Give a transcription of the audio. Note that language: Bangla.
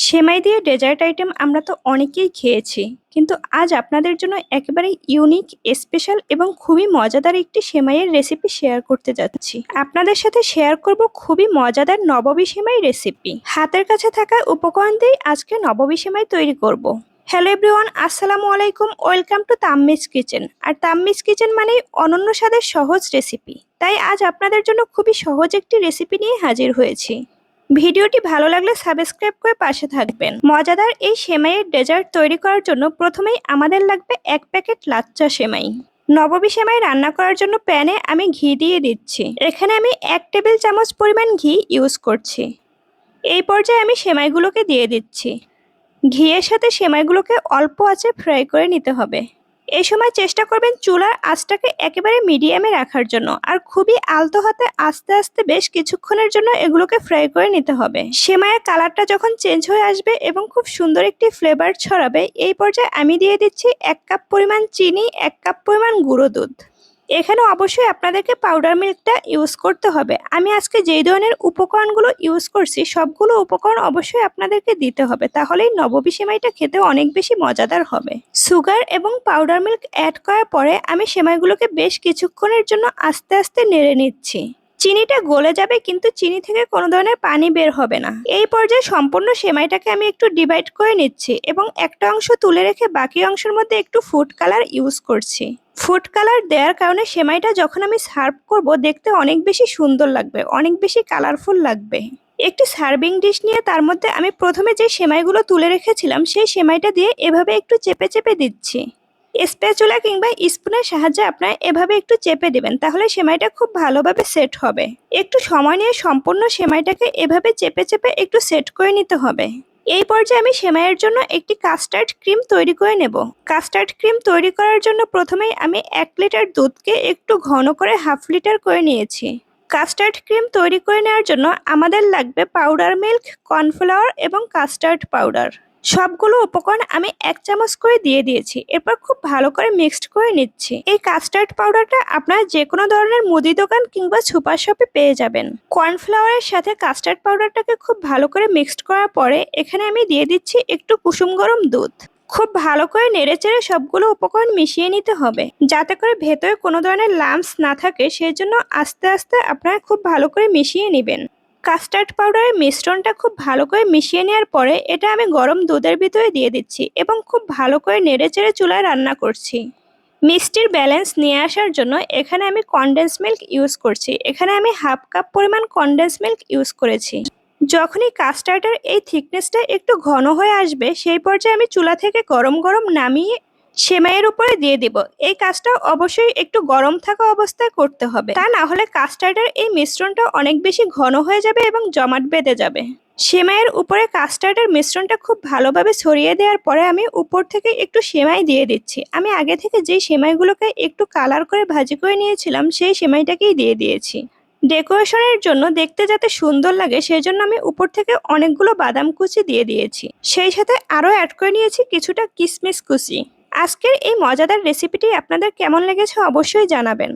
সেমাই দিয়ে ডেজার্ট আইটেম আমরা তো অনেকেই খেয়েছি, কিন্তু আজ আপনাদের জন্য একেবারে ইউনিক, স্পেশাল এবং খুবই মজাদার একটি সেমাইয়ের রেসিপি শেয়ার করতে যাচ্ছি। আপনাদের সাথে শেয়ার করব খুবই মজাদার নববী সেমাই রেসিপি। হাতের কাছে থাকা উপকরণ দিয়ে আজকে নববী সেমাই তৈরি করব। হ্যালো এভরিওয়ান, আসসালামু আলাইকুম, ওয়েলকাম টু তাম্মিজ কিচেন। আর তাম্মিজ কিচেন মানেই অনন্য স্বাদের সহজ রেসিপি। তাই আজ আপনাদের জন্য খুবই সহজ একটি রেসিপি নিয়ে হাজির হয়েছি। ভিডিওটি ভালো লাগলে সাবস্ক্রাইব করে পাশে থাকবেন। মজাদার এই সেমাইয়ের ডেজার্ট তৈরি করার জন্য প্রথমেই আমাদের লাগবে 1 প্যাকেট লাচ্চা সেমাই। নববী সেমাই রান্না করার জন্য প্যানে আমি ঘি দিয়ে দিচ্ছি। এখানে আমি 1 টেবিল চামচ পরিমাণ ঘি ইউজ করছি। এই পর্যায়ে আমি সেমাইগুলোকে দিয়ে দিচ্ছি। ঘিয়ের সাথে সেমাইগুলোকে অল্প আঁচে ফ্রাই করে নিতে হবে। এই সময় চেষ্টা করবেন চুলার আঁচটাকে একেবারে মিডিয়ামে রাখার জন্য, আর খুবই আলতো হাতে আস্তে আস্তে বেশ কিছুক্ষণের জন্য এগুলোকে ফ্রাই করে নিতে হবে। সেমাইয়ের কালারটা যখন চেঞ্জ হয়ে আসবে এবং খুব সুন্দর একটি ফ্লেভার ছড়াবে, এই পর্যায়ে আমি দিয়ে দিচ্ছি 1 কাপ পরিমাণ চিনি, 1 কাপ পরিমাণ গুঁড়ো দুধ। এখানে অবশ্যই আপনাদেরকে পাউডার মিল্কটা ইউজ করতে হবে। আমি আজকে যেই ধরনের উপকরণগুলো ইউজ করছি সবগুলো উপকরণ অবশ্যই আপনাদেরকে দিতে হবে, তাহলেই নববী সেমাইটা খেতে অনেক বেশি মজাদার হবে। সুগার এবং পাউডার মিল্ক অ্যাড করার পরে আমি সেমাইগুলোকে বেশ কিছুক্ষণের জন্য আস্তে আস্তে নেড়ে নিচ্ছি। চিনিটা গলে যাবে, কিন্তু চিনি থেকে কোনো ধরনের পানি বের হবে না। এই পর্যায়ে সম্পূর্ণ সেমাইটাকে আমি একটু ডিভাইড করে নিচ্ছি এবং একটা অংশ তুলে রেখে বাকি অংশের মধ্যে একটু ফুড কালার ইউজ করছি। ফুড কালার দেওয়ার কারণে সেমাইটা যখন আমি সার্ভ করব দেখতে অনেক বেশি সুন্দর লাগবে, অনেক বেশি কালারফুল লাগবে। একটি সার্ভিং ডিশ নিয়ে তার মধ্যে আমি প্রথমে যে সেমাইগুলো তুলে রেখেছিলাম সেই সেমাইটা দিয়ে এভাবে একটু চেপে চেপে দিচ্ছি। স্প্যাচুলা কিংবা স্পুনের সাহায্যে আপনারা এভাবে একটু চেপে দিবেন, তাহলে সেমাইটা খুব ভালোভাবে সেট হবে। একটু সময় নিয়ে সম্পূর্ণ সেমাইটাকে এভাবে চেপে চেপে একটু সেট করে নিতে হবে। এই পর্যায়ে আমি সেমাইয়ের জন্য একটি কাস্টার্ড ক্রিম তৈরি করে নেব। কাস্টার্ড ক্রিম তৈরি করার জন্য প্রথমেই আমি 1 লিটার দুধকে একটু ঘন করে হাফ লিটার করে নিয়েছি। কাস্টার্ড ক্রিম তৈরি করে নেওয়ার জন্য আমাদের লাগবে পাউডার মিল্ক, কর্নফ্লাওয়ার এবং কাস্টার্ড পাউডার। সবগুলো উপকরণ আমি 1 চামচ করে দিয়ে দিয়েছি। এরপর খুব ভালো করে মিক্সড করে নিচ্ছি। এই কাস্টার্ড পাউডারটা আপনারা যে কোনো ধরনের মুদি দোকান কিংবা সুপার শপে পেয়ে যাবেন। কর্নফ্লাওয়ারের সাথে কাস্টার্ড পাউডারটাকে খুব ভালো করে মিক্সড করার পরে এখানে আমি দিয়ে দিচ্ছি একটু কুসুম গরম দুধ। খুব ভালো করে নেড়েচেড়ে সবগুলো উপকরণ মিশিয়ে নিতে হবে, যাতে করে ভেতরে কোনো ধরনের লাম্পস না থাকে। সেই জন্য আস্তে আস্তে আপনারা খুব ভালো করে মিশিয়ে নেবেন। কাস্টার্ড পাউডারের মিশ্রণটা খুব ভালো করে মিশিয়ে নেওয়ার পরে এটা আমি গরম দুধের ভিতরে দিয়ে দিচ্ছি এবং খুব ভালো করে নেড়েচেড়ে চুলায় রান্না করছি। মিষ্টির ব্যালেন্স নিয়ে আসার জন্য এখানে আমি কনডেন্স মিল্ক ইউজ করছি। এখানে আমি হাফ কাপ পরিমাণ কনডেন্স মিল্ক ইউজ করেছি। যখনই কাস্টার্ডের এই থিকনেসটা একটু ঘন হয়ে আসবে সেই পর্যায়ে আমি চুলা থেকে গরম গরম নামিয়ে সেমাইয়ের উপরে দিয়ে দিব। এই কাজটা অবশ্যই একটু গরম থাকা অবস্থায় করতে হবে, তা না হলে কাস্টার্ডের এই মিশ্রণটা অনেক বেশি ঘন হয়ে যাবে এবং জমাট বেঁধে যাবে। সেমাইয়ের উপরে কাস্টার্ডের মিশ্রণটা খুব ভালোভাবে ছড়িয়ে দেওয়ার পরে আমি উপর থেকে একটু সেমাই দিয়ে দিচ্ছি। আমি আগে থেকে যেই সেমাইগুলোকে একটু কালার করে ভাজি করে নিয়েছিলাম সেই সেমাইটাকেই দিয়ে দিয়েছি। ডেকোরেশনের জন্য দেখতে যাতে সুন্দর লাগে সেই জন্য আমি উপর থেকে অনেকগুলো বাদাম কুচি দিয়ে দিয়েছি। সেই সাথে আরও অ্যাড করে নিয়েছি কিছুটা কিশমিশ কুচি। আজকের এই মজাদার রেসিপিটি আপনাদের কেমন লেগেছে অবশ্যই জানাবেন।